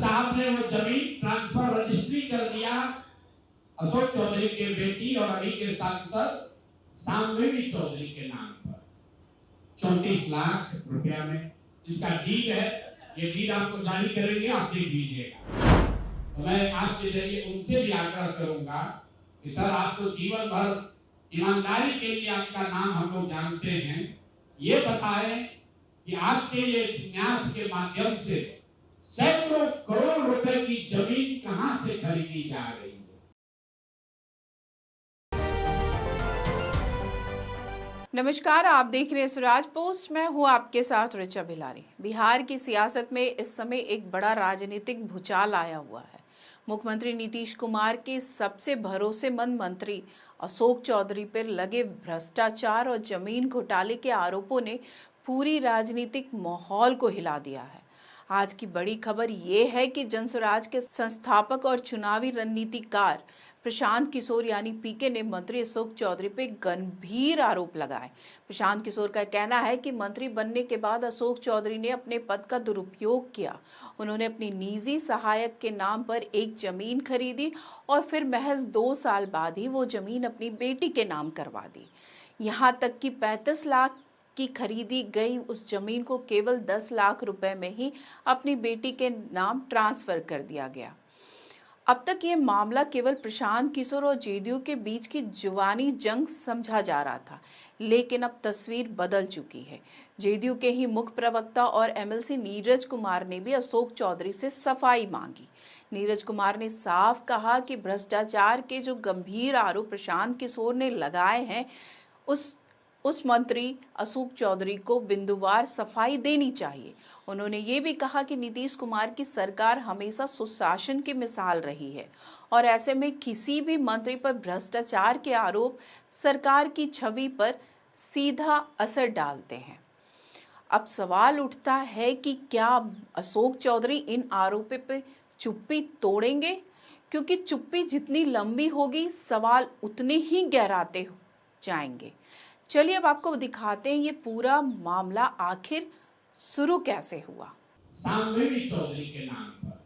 साहब ने वो जमीन ट्रांसफर रजिस्ट्री कर दिया अशोक चौधरी के बेटी और अभी के सांसद शांभवी चौधरी के नाम पर 34 लाख रुपया में, जिसका डीड है। ये डीड आपको जारी करेंगे, आप देख लीजिएगा। तो मैं आपके जरिए उनसे भी आग्रह करूंगा कि सर, आप तो जीवन भर ईमानदारी के लिए आपका नाम हम लोग जानते हैं, ये बताएं कि आपके ये न्यास के माध्यम से सैकड़ों करोड़ रुपए की जमीन कहां से खरीदी जा रही है। नमस्कार, आप देख रहे हैं स्वराज पोस्ट। मैं हूं आपके साथ ऋचा भिलारी। बिहार की सियासत में इस समय एक बड़ा राजनीतिक भूचाल आया हुआ है। मुख्यमंत्री नीतीश कुमार के सबसे भरोसेमंद मंत्री अशोक चौधरी पर लगे भ्रष्टाचार और जमीन घोटाले के आरोपों ने पूरी राजनीतिक माहौल को हिला दिया है। आज की बड़ी खबर ये है कि जनस्वराज के संस्थापक और चुनावी रणनीतिकार प्रशांत किशोर यानी पीके ने मंत्री अशोक चौधरी पे गंभीर आरोप लगाए। प्रशांत किशोर का कहना है कि मंत्री बनने के बाद अशोक चौधरी ने अपने पद का दुरुपयोग किया। उन्होंने अपनी निजी सहायक के नाम पर एक जमीन खरीदी और फिर महज 2 साल बाद ही वो जमीन अपनी बेटी के नाम करवा दी। यहाँ तक कि 35 लाख की खरीदी गई उस जमीन को केवल 10 लाख रुपए में ही अपनी बेटी के नाम ट्रांसफर कर दिया गया। अब तक ये मामला केवल प्रशांत किशोर और जेडीयू के बीच की जुबानी जंग समझा जा रहा था, लेकिन अब तस्वीर बदल चुकी है। जेडीयू के ही मुख्य प्रवक्ता और एमएलसी नीरज कुमार ने भी अशोक चौधरी से सफाई मांगी। नीरज कुमार ने साफ कहा कि भ्रष्टाचार के जो गंभीर आरोप प्रशांत किशोर ने लगाए हैं, उस मंत्री अशोक चौधरी को बिंदुवार सफाई देनी चाहिए। उन्होंने ये भी कहा कि नीतीश कुमार की सरकार हमेशा सुशासन की मिसाल रही है और ऐसे में किसी भी मंत्री पर भ्रष्टाचार के आरोप सरकार की छवि पर सीधा असर डालते हैं। अब सवाल उठता है कि क्या अशोक चौधरी इन आरोपों पर चुप्पी तोड़ेंगे? क्योंकि चुप्पी जितनी लंबी होगी, सवाल उतने ही गहराते जाएंगे। चलिए अब आपको दिखाते हैं ये पूरा मामला आखिर शुरू कैसे हुआ। शांभवी चौधरी के नाम पर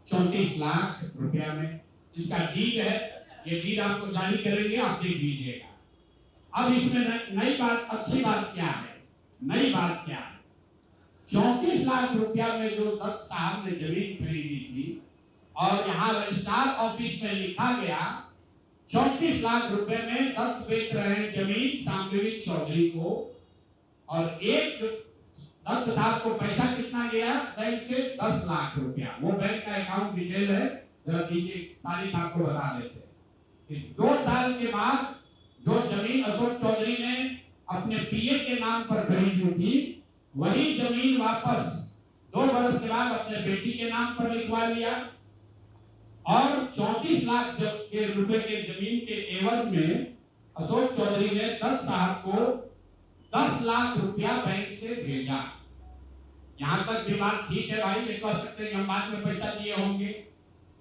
34 लाख रुपया में, जिसका डीड है। ये डीड आपको जारी करेंगे, आप देख लीजिएगा। अब इसमें नई बात, अच्छी बात क्या है? नई बात क्या है? 34 लाख रुपया में जो दत्त साहब ने जमीन खरीदी थी और यहाँ रजिस्ट्रार ऑफिस में लिखा गया 34 लाख रुपए में दत्त बेच रहे हैं जमीन शांभवी चौधरी को, और एक दत्त साहब को पैसा कितना गया बैंक से? 10 लाख रुपया। वो बैंक का अकाउंट डिटेल है, जरा दीजिए, तारीख आपको बता देते हैं। 2 साल के बाद जो जमीन अशोक चौधरी ने अपने पीए के नाम पर खरीदी थी, वही जमीन वापस 2 वर्ष के बाद अपने बेटी के नाम पर लिखवा लिया और 34 लाख के रुपए के जमीन के एवज में अशोक चौधरी ने दत्त साहब को 10 लाख रुपया बैंक से भेजा। यहां तक भी बात ठीक है भाई, ये कह सकते हैं कि हम बाद में पैसा दिए होंगे।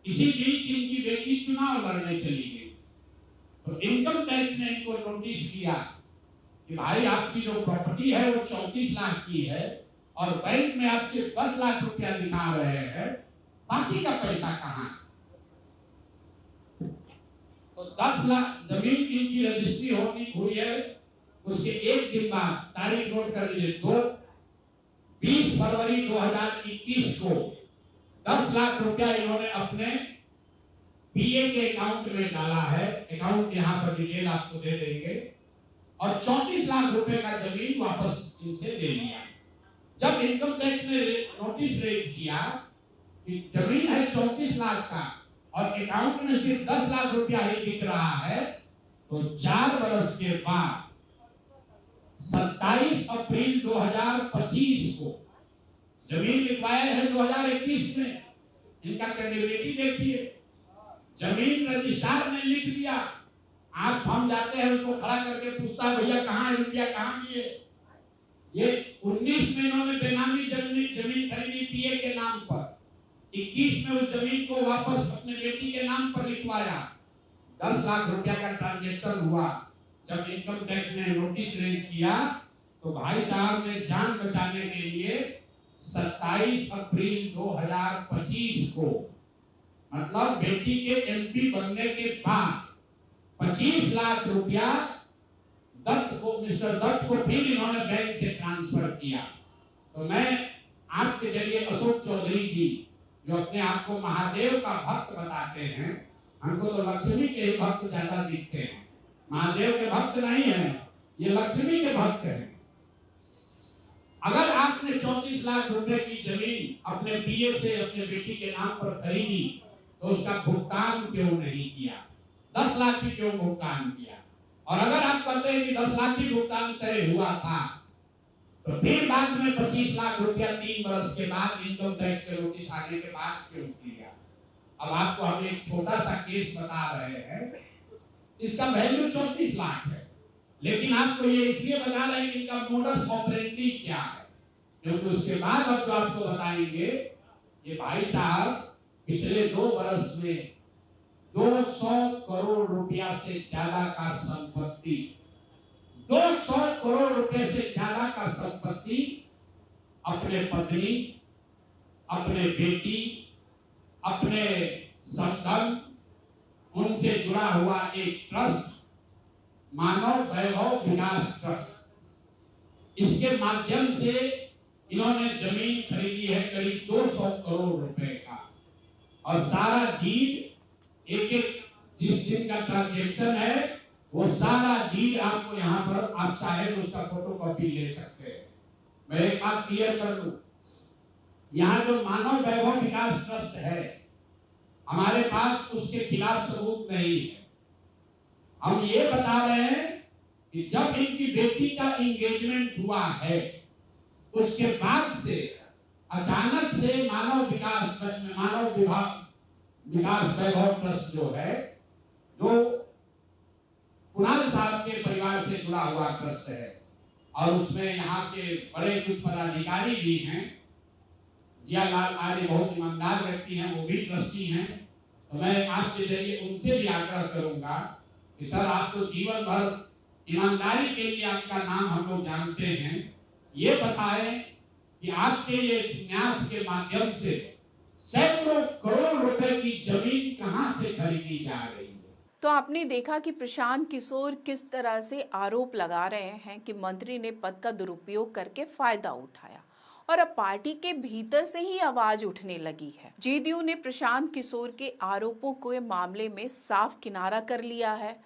इसी बीच इनकी बेटी चुनाव लड़ने चली गई, तो इनकम टैक्स ने इनको नोटिस किया कि भाई आपकी जो प्रॉपर्टी है वो 34 लाख की है और बैंक में आपसे 10 लाख रुपया दिखा रहे हैं, बाकी का पैसा कहां? तो 10 लाख जमीन इनकी रजिस्ट्री हुई है। उसके एक दिन बाद, तारीख नोट कर लीजिए, 20 फरवरी 2021 को 10 लाख रुपया इन्होंने अपने पीए के अकाउंट में डाला है। अकाउंट यहां पर डिटेल आपको दे देंगे, और 34 लाख रुपए का जमीन वापस इनसे ले लिया। जब इनकम टैक्स ने नोटिस रेज किया कि जमीन है 34 लाख का और अकाउंट में सिर्फ 10 लाख रुपया ही दिख रहा है, तो 4 वर्ष के बाद 27 अप्रैल 2025 को जमीन लिखवाया है 2021 में। इनका क्रेडिबिलिटी देखिए, जमीन रजिस्ट्रार ने लिख दिया। आप हम जाते हैं, उसको खड़ा करके पूछता है भैया कहाँ है रुपया, कहाँ दिए? ये 19 में इन्होंने बेनामी जमीन खरीदी पीए के नाम पर, 21 में उस जमीन को वापस अपने बेटी के नाम पर लिखवाया। 10 लाख रुपया का ट्रांजैक्शन हुआ। जब इनकम टैक्स ने नोटिस रेज किया तो भाई साहब ने जान बचाने के लिए 27 अप्रैल 2025 को, मतलब बेटी के एमपी बनने के बाद 25 लाख रुपया मिस्टर दत्त को फिर इन्होंने बैंक से ट्रांसफर किया। तो मैं आपके जरिए अशोक चौधरी जी, जो अपने आप को महादेव का भक्त बताते हैं, हमको तो लक्ष्मी के ही भक्त ज्यादा दिखते हैं, महादेव के भक्त नहीं है, ये लक्ष्मी के भक्त हैं। अगर आपने 34 लाख रुपए की जमीन अपने पीए से अपने बेटी के नाम पर खरीदी तो उसका भुगतान क्यों नहीं किया? 10 लाख की क्यों भुगतान किया? और अगर आप कहते हैं कि 10 लाख की भुगतान तय हुआ था, तो फिर बाद में 25 लाख रुपया 3 वर्ष के बाद इनकम टैक्स के नोटिस आने के बाद क्यों किया? अब आपको हम एक छोटा सा केस बता रहे हैं, इसका वैल्यू 34 लाख है, लेकिन आपको ये इसलिए बता रहे हैं कि इनका मोडस ऑपरेंडी क्या है, क्योंकि उसके बाद अब जो आपको बताएंगे, ये भाई साहब पिछले 2 वर्ष में 200 करोड़ रुपया से ज्यादा का संपत्ति, 200 करोड़ रुपए से ज्यादा का संपत्ति अपने पत्नी, अपने बेटी, अपने संबंध, उनसे जुड़ा हुआ एक ट्रस्ट, मानव वैभव विकास ट्रस्ट, इसके माध्यम से इन्होंने जमीन खरीदी है करीब 200 करोड़ रुपए का, और सारा डीड एक जिस दिन का ट्रांजैक्शन है वो सारा डीड आपको यहाँ पर, आप चाहे तो उसका फोटोकॉपी ले सकते हैं। मैं एक बात क्लियर कर दूं, यहाँ जो मानव वैभव विकास ट्रस्ट है, हमारे पास उसके खिलाफ सबूत नहीं है। हम ये बता रहे हैं कि जब इनकी बेटी का एंगेजमेंट हुआ है, उसके बाद से अचानक से मानव विकास वैभव ट्रस्ट जो है, जो कुणाल साहब के परिवार से जुड़ा हुआ ट्रस्ट है, और उसमें यहाँ के बड़े कुछ पदाधिकारी भी हैं, जियालाल आर्य बहुत ईमानदार व्यक्ति हैं, वो भी ट्रस्टी हैं। तो मैं आपके जरिए उनसे भी आग्रह करूंगा कि सर, आप तो जीवन भर ईमानदारी के लिए आपका नाम हम लोग जानते हैं, ये बताएं कि आपके ये न्यास के माध्यम से सैकड़ों करोड़ रुपए की जमीन कहां से खरीदी जा रही है। तो आपने देखा कि प्रशांत किशोर किस तरह से आरोप लगा रहे हैं कि मंत्री ने पद का दुरुपयोग करके फायदा उठाया, और अब पार्टी के भीतर से ही आवाज उठने लगी है। जेडीयू ने प्रशांत किशोर के आरोपों के मामले में साफ किनारा कर लिया है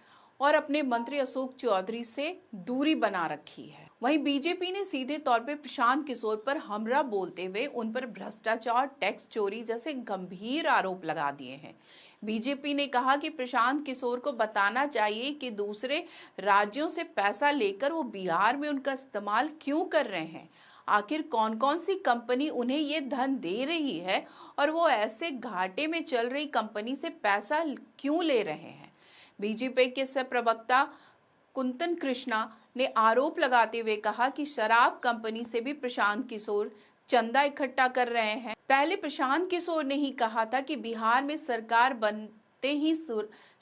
और अपने मंत्री अशोक चौधरी से दूरी बना रखी है। वहीं बीजेपी ने सीधे तौर पर प्रशांत किशोर पर हमला बोलते हुए उन पर भ्रष्टाचार, टैक्स चोरी जैसे गंभीर आरोप लगा दिए हैं। बीजेपी ने कहा कि प्रशांत किशोर को बताना चाहिए कि दूसरे राज्यों से पैसा लेकर वो बिहार में उनका इस्तेमाल क्यों कर रहे हैं, आखिर कौन कौन सी कंपनी उन्हें ये धन दे रही है और वो ऐसे घाटे में चल रही कंपनी से पैसा क्यों ले रहे हैं। बीजेपी के सह प्रवक्ता कुंतन कृष्णा ने आरोप लगाते हुए कहा कि शराब कंपनी से भी प्रशांत किशोर चंदा इकट्ठा कर रहे हैं। पहले प्रशांत किशोर ने ही कहा था कि बिहार में सरकार बनते ही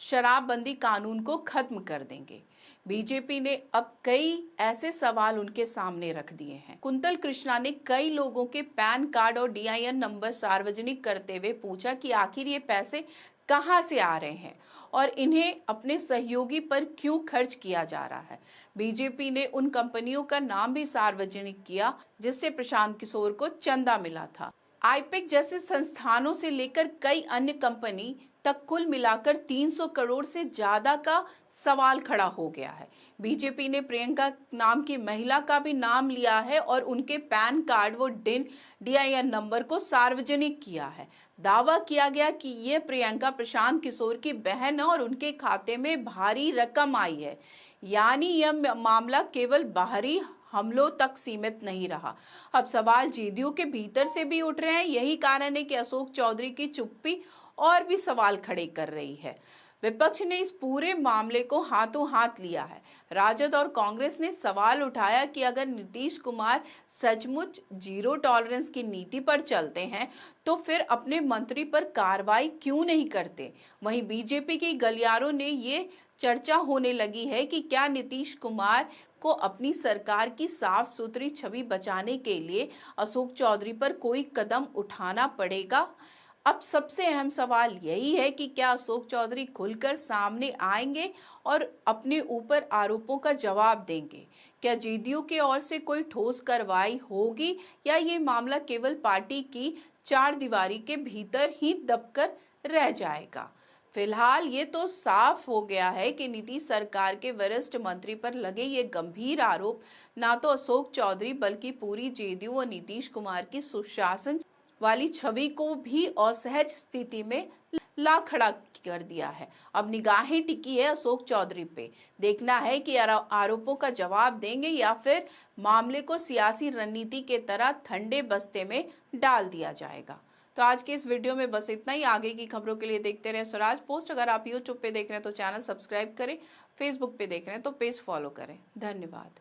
शराबबंदी कानून को खत्म कर देंगे। बीजेपी ने अब कई ऐसे सवाल उनके सामने रख दिए हैं। कुंतल कृष्णा ने कई लोगों के पैन कार्ड और DIN नंबर सार्वजनिक करते हुए पूछा कि आखिर ये पैसे कहां से आ रहे हैं और इन्हें अपने सहयोगी पर क्यों खर्च किया जा रहा है। बीजेपी ने उन कंपनियों का नाम भी सार्वजनिक किया जिससे प्रशांत किशोर को चंदा मिला था। आईपेक जैसे संस्थानों से लेकर कई अन्य कंपनी तक कुल मिलाकर 300 करोड़ से ज्यादा का सवाल खड़ा हो गया है। बीजेपी ने प्रियंका नाम की महिला का भी नाम लिया है और उनके पैन कार्ड व DIN नंबर को सार्वजनिक किया है। दावा किया गया कि ये प्रियंका प्रशांत किशोर की बहन है और उनके खाते में भारी रकम आई है। यानी यह मामला केवल बाहरी हमलों तक सीमित नहीं रहा। अब सवाल जेडीयू के भीतर से भी उठ रहे हैं। यही कारण है कि अशोक चौधरी की चुप्पी और भी सवाल खड़े कर रही है। विपक्ष ने इस पूरे मामले को हाथों हाथ लिया है। राजद और कांग्रेस ने सवाल उठाया कि अगर नीतीश कुमार सचमुच जीरो टॉलरेंस की नीति पर चलते हैं तो फिर अपने मंत्री पर कार्रवाई क्यों नहीं करते। वहीं बीजेपी के गलियारों ने ये चर्चा होने लगी है कि क्या नीतीश कुमार को अपनी सरकार की साफ सुथरी छवि बचाने के लिए अशोक चौधरी पर कोई कदम उठाना पड़ेगा। अब सबसे अहम सवाल यही है कि क्या अशोक चौधरी खुलकर सामने आएंगे और अपने ऊपर आरोपों का जवाब देंगे। क्या जेडीयू की ओर से कोई ठोस कार्रवाई होगी या ये मामला केवल पार्टी की चार दीवारी के भीतर ही दबकर रह जाएगा। फिलहाल ये तो साफ हो गया है कि नीतीश सरकार के वरिष्ठ मंत्री पर लगे ये गंभीर आरोप ना तो अशोक चौधरी बल्कि पूरी जेडीयू व नीतीश कुमार की सुशासन वाली छवि को भी असहज स्थिति में ला खड़ा कर दिया है। अब निगाहें टिकी है अशोक चौधरी पे। देखना है कि आरोपों का जवाब देंगे या फिर मामले को सियासी रणनीति के तरह ठंडे बस्ते में डाल दिया जाएगा। तो आज के इस वीडियो में बस इतना ही। आगे की खबरों के लिए देखते रहे स्वराज पोस्ट। अगर आप यूट्यूब पे देख रहे हैं तो चैनल सब्सक्राइब करें, फेसबुक पे देख रहे हैं तो पेज फॉलो करें। धन्यवाद।